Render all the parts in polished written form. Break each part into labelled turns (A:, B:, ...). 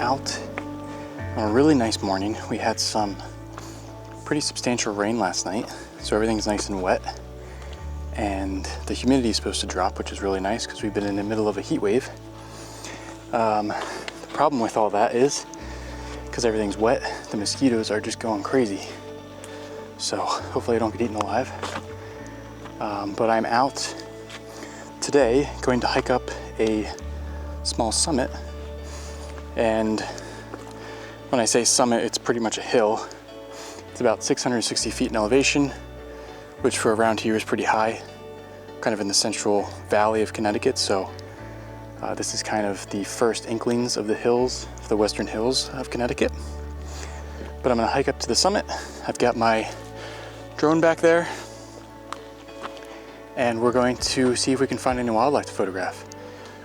A: out on a really nice morning. We had some pretty substantial rain last night, so everything's nice and wet. And the humidity is supposed to drop, which is really nice because we've been in the middle of a heat wave. The problem with all that is, because everything's wet, the mosquitoes are just going crazy. So hopefully I don't get eaten alive. But I'm out today going to hike up a small summit. And when I say summit, it's pretty much a hill. It's about 660 feet in elevation, which for around here is pretty high, kind of in the central valley of Connecticut. So this is kind of the first inklings of the hills, the western hills of Connecticut. But I'm gonna hike up to the summit. I've got my drone back there, and we're going to see if we can find any wildlife to photograph.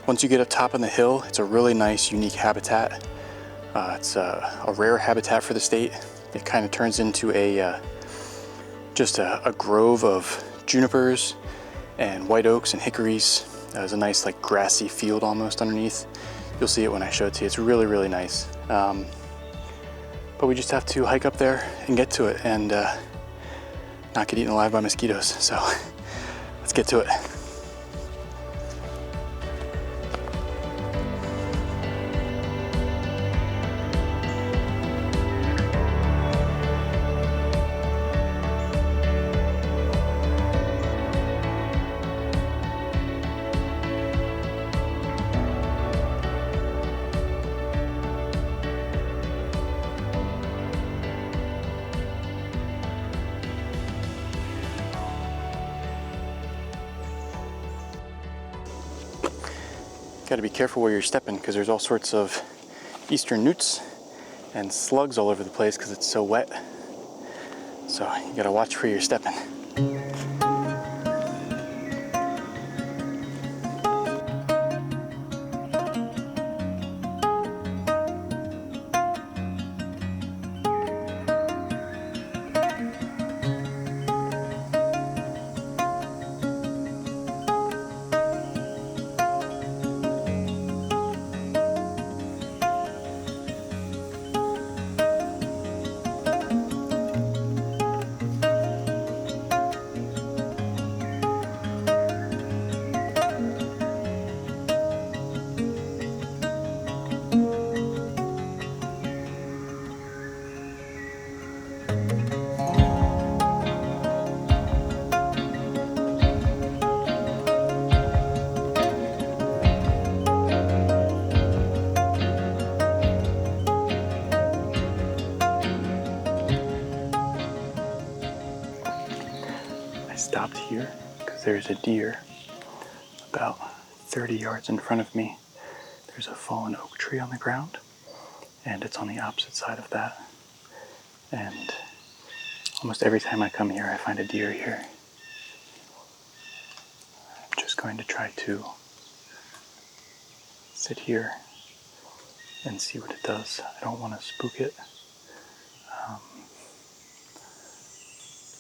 A: Once you get up top on the hill, it's a really nice, unique habitat. It's a rare habitat for the state. It kind of turns into just a grove of junipers and white oaks and hickories. There's a nice like grassy field almost underneath. You'll see it when I show it to you. It's really, really nice. But we just have to hike up there and get to it and not get eaten alive by mosquitoes. So let's get to it. Got to be careful where you're stepping because there's all sorts of eastern newts and slugs all over the place because it's so wet. So you got to watch where you're stepping. Stopped here because there's a deer about 30 yards in front of me. There's a fallen oak tree on the ground, and it's on the opposite side of that. And almost every time I come here, I find a deer here. I'm just going to try to sit here and see what it does. I don't want to spook it.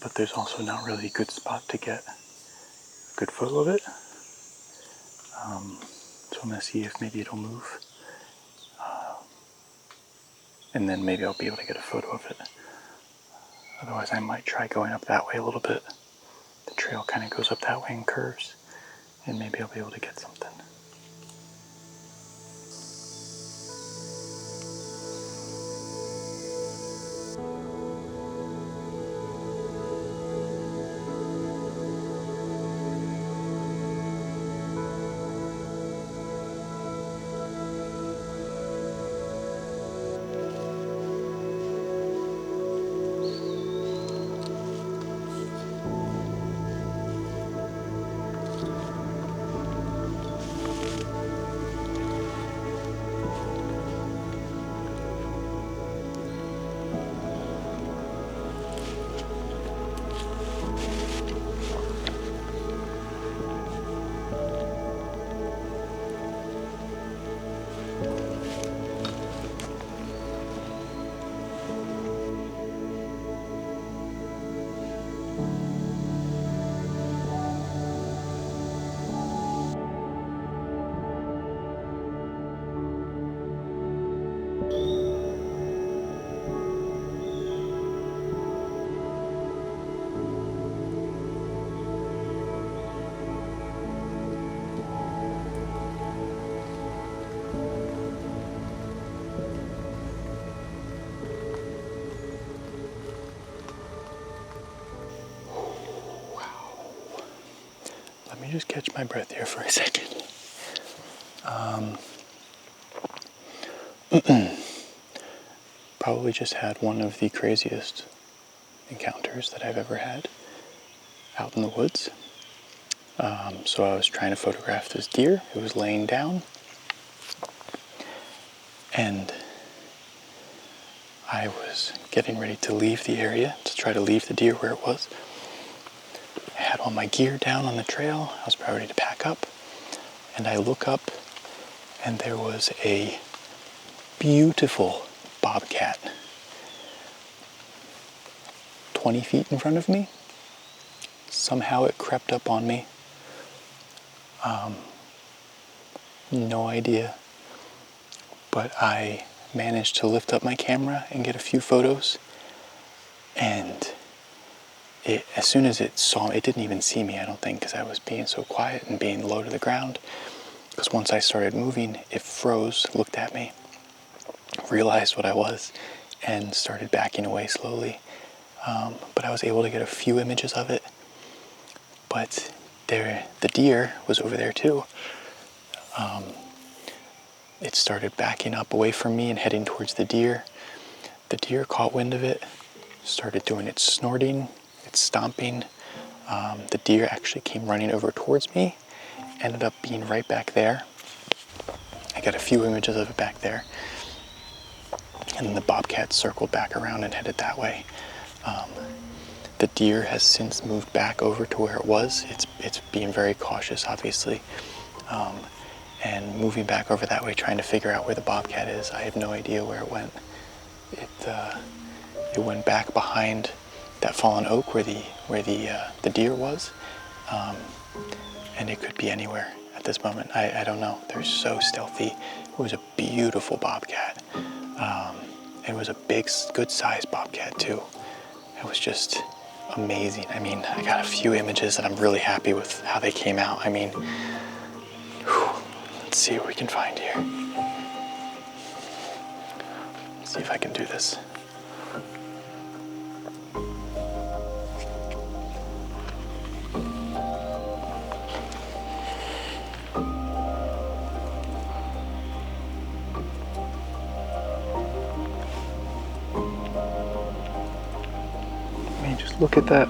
A: But there's also not really a good spot to get a good photo of it. So I'm going to see if maybe it'll move. And then maybe I'll be able to get a photo of it. Otherwise I might try going up that way a little bit. The trail kind of goes up that way and curves. And maybe I'll be able to get something. just catch my breath here for a second. Probably just had one of the craziest encounters that I've ever had out in the woods. So I was trying to photograph this deer. It was laying down, and I was getting ready to leave the area to try to leave the deer where it was. I had all my gear down on the trail. I was about ready to pack up, and I look up, and there was a beautiful bobcat 20 feet in front of me. Somehow it crept up on me. No idea. But I managed to lift up my camera and get a few photos. And as soon as it saw me, it didn't even see me, I don't think, because I was being so quiet and being low to the ground. Because once I started moving, it froze, looked at me, realized what I was, and started backing away slowly. But I was able to get a few images of it. But the deer was over there too. It started backing up away from me and heading towards the deer. The deer caught wind of it, started doing its snorting, its stomping. The deer actually came running over towards me, ended up being right back there. I got a few images of it back there. And then the bobcat circled back around and headed that way. The deer has since moved back over to where it was. It's being very cautious, obviously, and moving back over that way, trying to figure out where the bobcat is. I have no idea where it went. It went back behind that fallen oak where the deer was, and it could be anywhere at this moment. I don't know. They're so stealthy. It was a beautiful bobcat. It was a big, good-sized bobcat too. It was just amazing. I mean, I got a few images and I'm really happy with how they came out. I mean, let's see what we can find here. Let's see if I can do this. I mean, just look at that.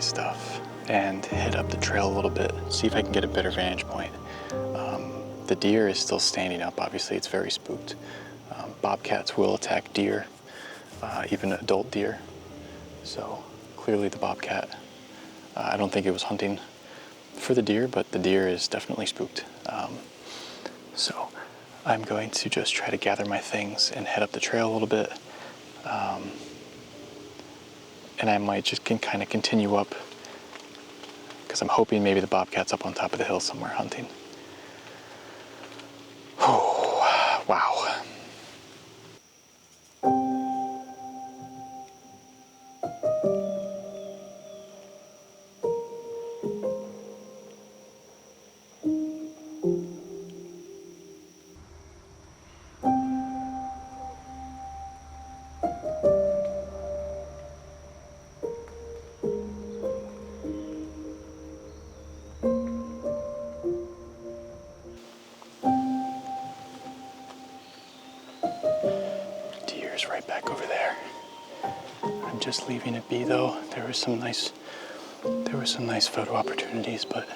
A: Stuff and head up the trail a little bit, see if I can get a better vantage point. The deer is still standing up. Obviously it's very spooked. Bobcats will attack deer, even adult deer. So clearly the bobcat, I don't think it was hunting for the deer, but the deer is definitely spooked. So I'm going to just try to gather my things and head up the trail a little bit. And I might just kind of continue up because I'm hoping maybe the bobcat's up on top of the hill somewhere hunting. Oh, wow. Right back over there. I'm just leaving it be though. There were some nice photo opportunities, but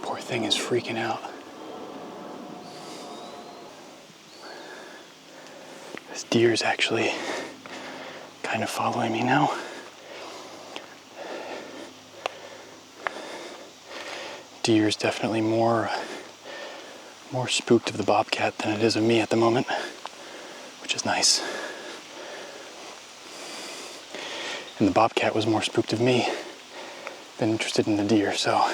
A: poor thing is freaking out. This deer's actually kind of following me now. Deer's definitely more spooked of the bobcat than it is of me at the moment, which is nice. And the bobcat was more spooked of me than interested in the deer, so.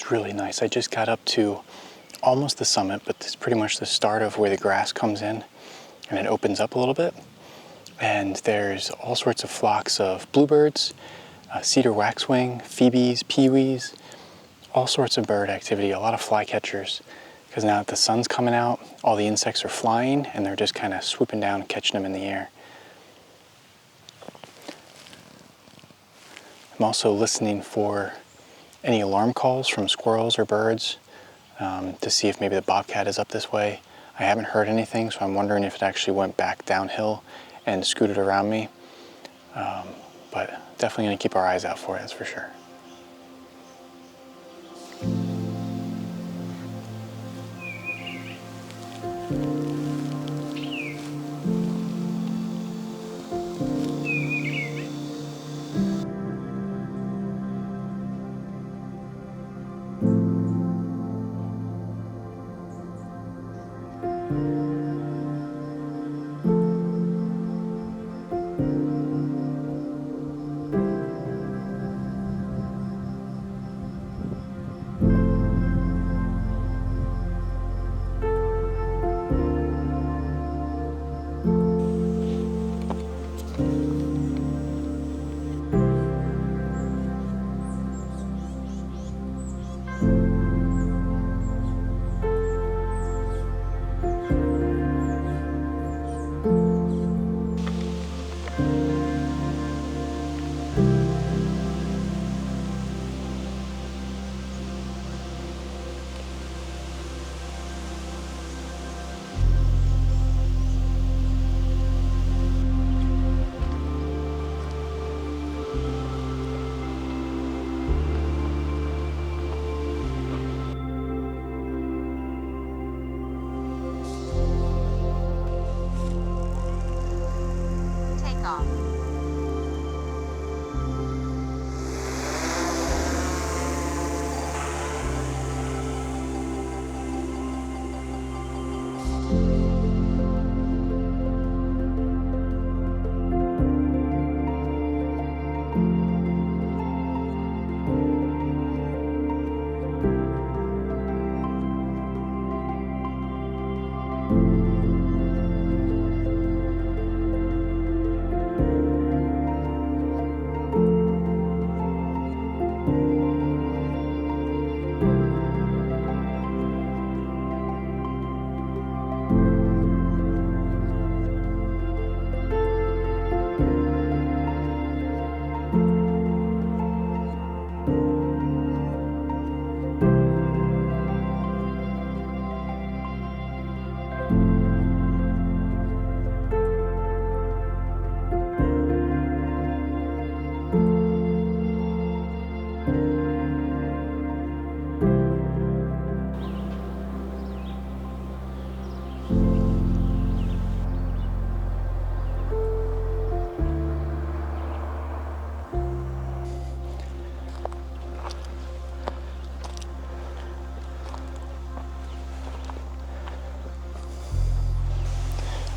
A: Really nice. I just got up to almost the summit, but it's pretty much the start of where the grass comes in and it opens up a little bit. And there's all sorts of flocks of bluebirds, cedar waxwing, phoebes, peewees, all sorts of bird activity, a lot of flycatchers. Because now that the sun's coming out, all the insects are flying and they're just kind of swooping down and catching them in the air. I'm also listening for any alarm calls from squirrels or birds to see if maybe the bobcat is up this way. I haven't heard anything, so I'm wondering if it actually went back downhill and scooted around me. But definitely gonna keep our eyes out for it, that's for sure.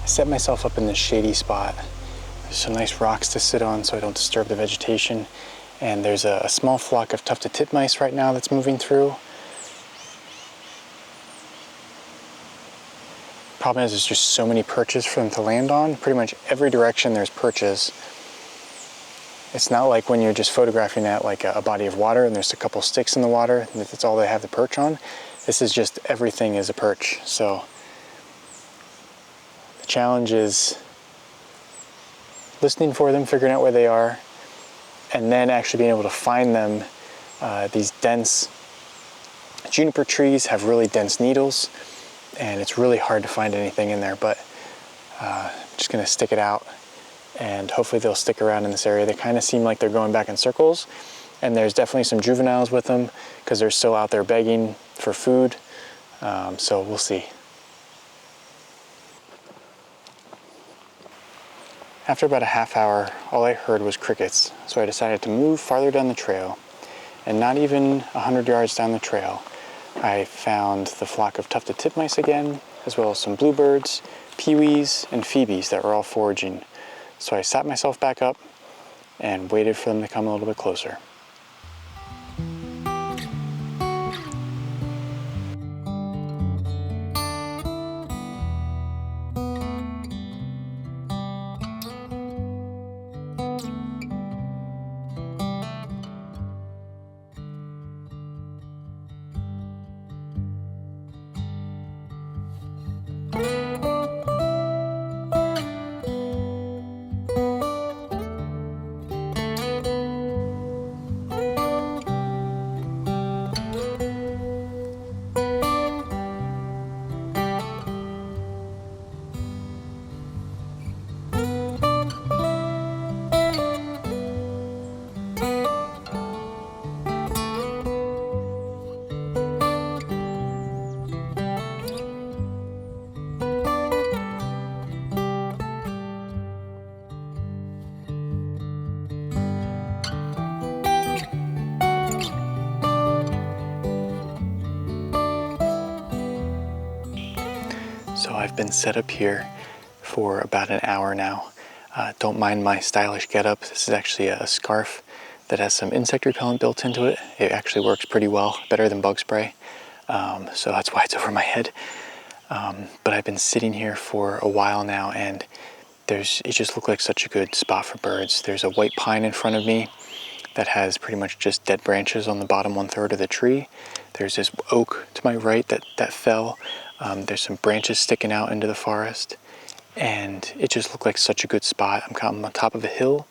A: Set myself up in this shady spot. There's some nice rocks to sit on so I don't disturb the vegetation. And there's a small flock of tufted titmice right now that's moving through. Problem is there's just so many perches for them to land on. Pretty much every direction there's perches. It's not like when you're just photographing at like a body of water and there's a couple sticks in the water and that's all they have the perch on. This is just everything is a perch. So the challenge is listening for them, figuring out where they are, and then actually being able to find them. These dense juniper trees have really dense needles, and it's really hard to find anything in there, but Just gonna stick it out, and hopefully they'll stick around in this area. They kind of seem like they're going back in circles, and there's definitely some juveniles with them because they're still out there begging for food. So we'll see. After about a half hour, all I heard was crickets, so I decided to move farther down the trail. And not even 100 yards down the trail, I found the flock of tufted titmice again, as well as some bluebirds, peewees, and phoebes that were all foraging. So I sat myself back up and waited for them to come a little bit closer. So I've been set up here for about an hour now. Don't mind my stylish getup. This is actually a scarf that has some insect repellent built into it. It actually works pretty well, better than bug spray. So that's why it's over my head. But I've been sitting here for a while now, and it just looked like such a good spot for birds. There's a white pine in front of me that has pretty much just dead branches on the bottom 1/3 of the tree. There's this oak to my right that fell. There's some branches sticking out into the forest, and it just looked like such a good spot. I'm on top of a hill.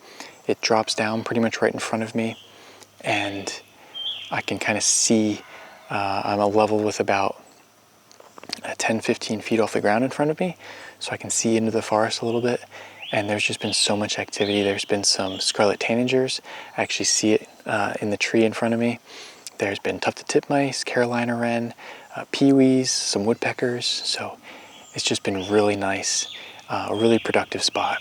A: It drops down pretty much right in front of me, and I can kind of see I'm a level with about 10-15 feet off the ground in front of me, so I can see into the forest a little bit. And there's just been so much activity. There's been some scarlet tanagers. I actually see it in the tree in front of me. There's been tufted titmice, Carolina wren, peewees, some woodpeckers. So it's just been really nice, a really productive spot.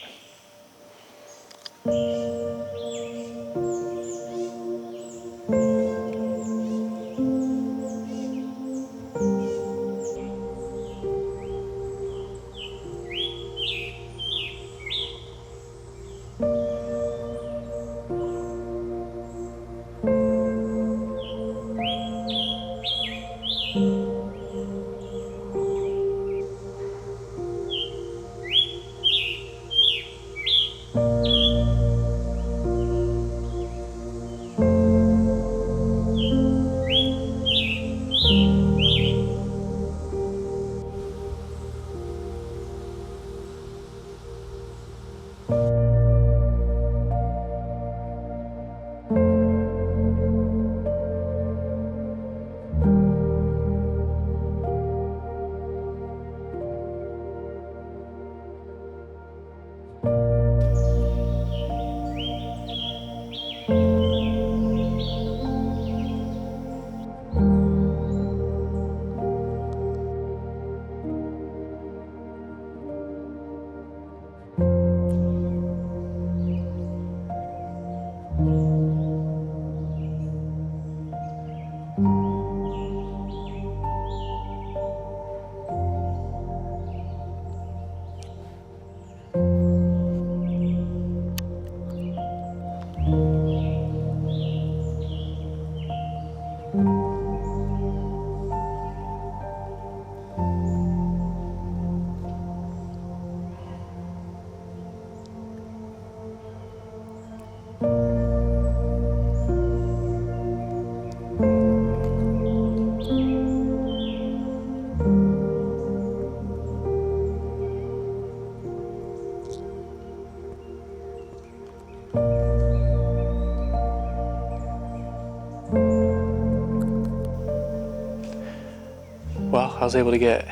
A: Well, I was able to get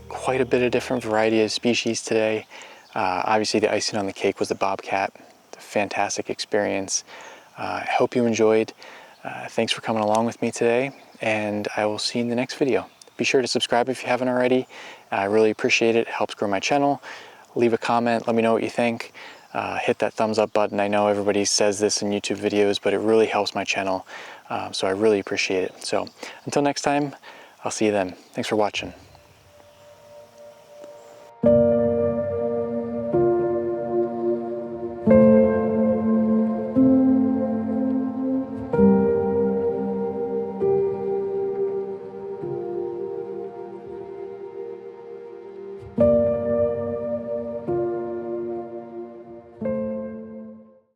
A: quite a bit of different variety of species today. Obviously the icing on the cake was the bobcat. A fantastic experience. I hope you enjoyed. Thanks for coming along with me today, and I will see you in the next video. Be sure to subscribe if you haven't already. I really appreciate it. It helps grow my channel. Leave a comment, let me know what you think. Hit that thumbs up button. I know everybody says this in YouTube videos, but it really helps my channel. So I really appreciate it. So until next time, I'll see you then. Thanks for watching.